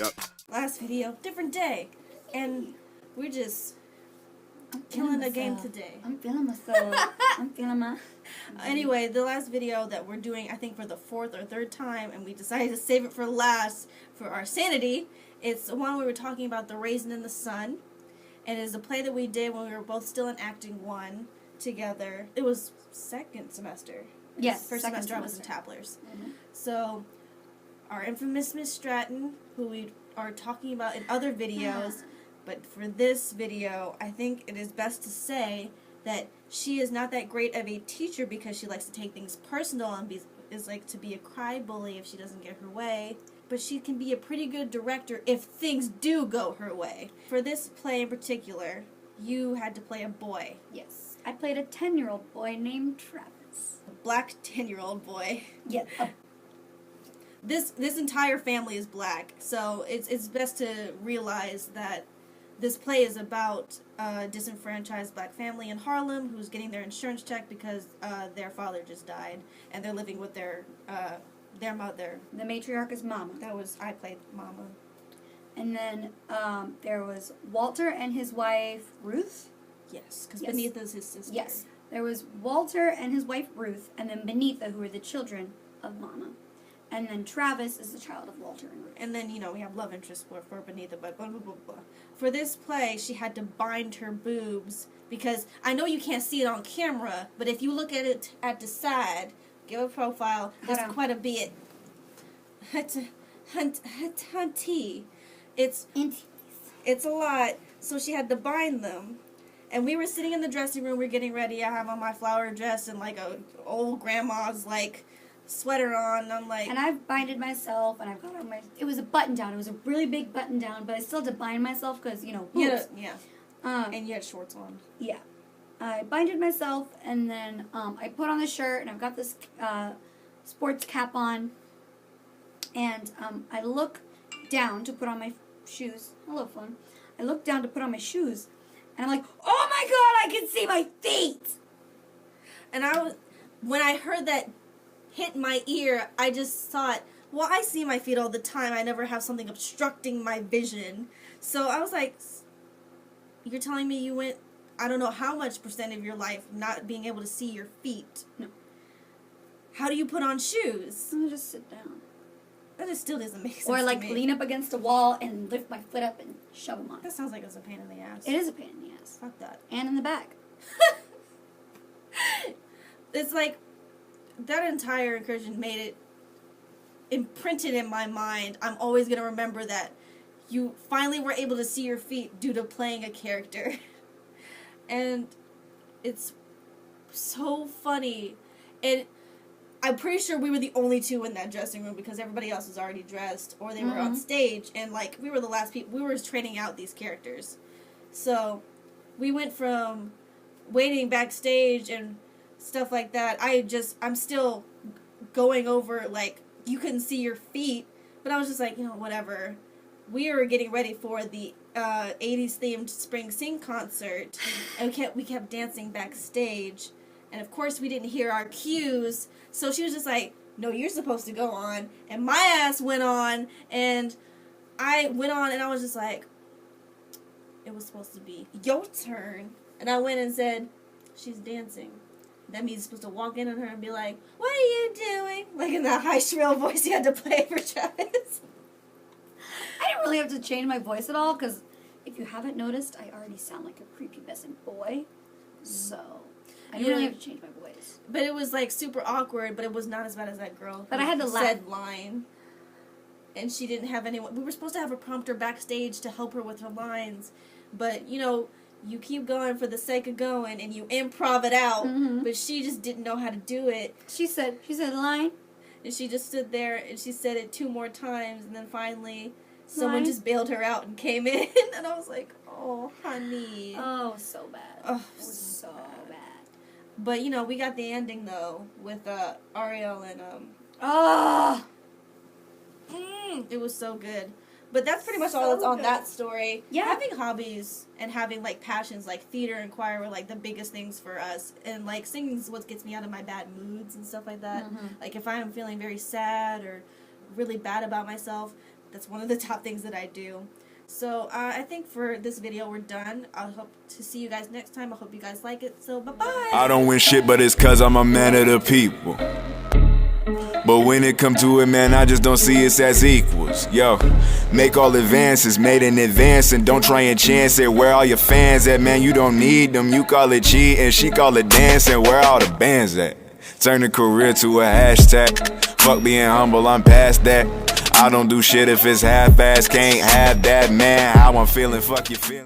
Yep. Last video, different day. And we're just killing the game today. I'm feeling myself. I'm feeling my... Anyway, the last video that we're doing, I think for the fourth or third time, and we decided to save it for last for our sanity. It's the one where we were talking about the Raisin in the Sun. And it is a play that we did when we were both still in Acting 1 together. It was second semester. Yes, First second semester I was in semester. Tapplers. Mm-hmm. So, our infamous Miss Stratton, who we are talking about in other videos, but for this video, I think it is best to say that she is not that great of a teacher because she likes to take things personal and is like to be a crybaby if she doesn't get her way. But she can be a pretty good director if things do go her way. For this play in particular, you had to play a boy. Yes. I played a 10-year-old boy named Travis. A black 10-year-old boy. Yeah. This entire family is black, so it's best to realize that this play is about a disenfranchised black family in Harlem who's getting their insurance check because their father just died, and they're living with their mother. The matriarch is Mama. I played Mama. And then there was Walter and his wife, Ruth. Yes, because Yes. Beneatha's his sister. Yes. There was Walter and his wife, Ruth, and then Beneatha, who are the children of Mama. And then Travis is the child of Walter and Ruth. And then, we have love interest for Beneatha, but blah, blah, blah, blah. For this play, she had to bind her boobs, because I know you can't see it on camera, but if you look at it at the side, give a profile, there's quite a bit. Hunty. It's a lot, so she had to bind them. And we were sitting in the dressing room, we were getting ready, I have on my flower dress and like a old grandma's like sweater on, and I'm like... And I've binded myself, and I've got on my... It was a button down. It was a really big button down, but I still had to bind myself because, boobs. Yeah. And you had shorts on. Yeah. I binded myself, and then I put on the shirt, and I've got this sports cap on, and I look down to put on my shoes. Hello, phone. I look down to put on my shoes, and I'm like, oh my god, I can see my feet! And when I heard that hit my ear, I just thought, well, I see my feet all the time. I never have something obstructing my vision. So I was like, you're telling me you went, I don't know how much % of your life not being able to see your feet? No. How do you put on shoes? I'll just sit down. That just still doesn't make sense Or to me. lean up against a wall and lift my foot up and shove them on. That sounds like it's a pain in the ass. It is a pain in the ass. Fuck that. And in the back. It's like, that entire incursion made it imprinted in my mind. I'm always going to remember that you finally were able to see your feet due to playing a character. And it's so funny. And I'm pretty sure we were the only two in that dressing room because everybody else was already dressed or they were on stage. And, we were the last people. We were training out these characters. So we went from waiting backstage and stuff like that. I'm still going over, you couldn't see your feet, but I was just like, whatever. We were getting ready for the 80s themed Spring Sing concert, and we kept dancing backstage, and of course we didn't hear our cues, so she was just like, no, you're supposed to go on, and my ass went on, and I went on, and I was just like, it was supposed to be your turn, and I went and said, she's dancing. That means you're supposed to walk in on her and be like, what are you doing? Like in that high shrill voice you had to play for Travis. I didn't really have to change my voice at all, because if you haven't noticed, I already sound like a prepubescent boy. So, I didn't really have to change my voice. But it was super awkward, but it was not as bad as that girl But I had to laugh. said line. And she didn't have anyone. We were supposed to have a prompter backstage to help her with her lines. But, you keep going for the sake of going, and you improv it out, but she just didn't know how to do it. She said line. And she just stood there, and she said it 2 more times, and then finally, someone just bailed her out and came in, and I was like, oh, honey. Oh, so bad. Oh, it was so bad. But, we got the ending, though, with Ariel and, it was so good. But that's pretty much all that's on that story. Yeah. Having hobbies and having, passions like theater and choir were, the biggest things for us. And, singing is what gets me out of my bad moods and stuff like that. If I am feeling very sad or really bad about myself, That's one of the top things that I do. So I think for this video we're done. I hope to see you guys next time. I hope you guys like it. So bye-bye. I don't win shit, but it's cause I'm a man of the people. But when it come to it, man, I just don't see us as equals. Yo, make all advances, made in advance, and don't try and chance it. Where all your fans at, man? You don't need them. You call it cheating, she call it dancing. Where all the bands at? Turn a career to a hashtag. Fuck being humble, I'm past that. I don't do shit if it's half-ass. Can't have that, man. How I'm feeling, fuck your feeling.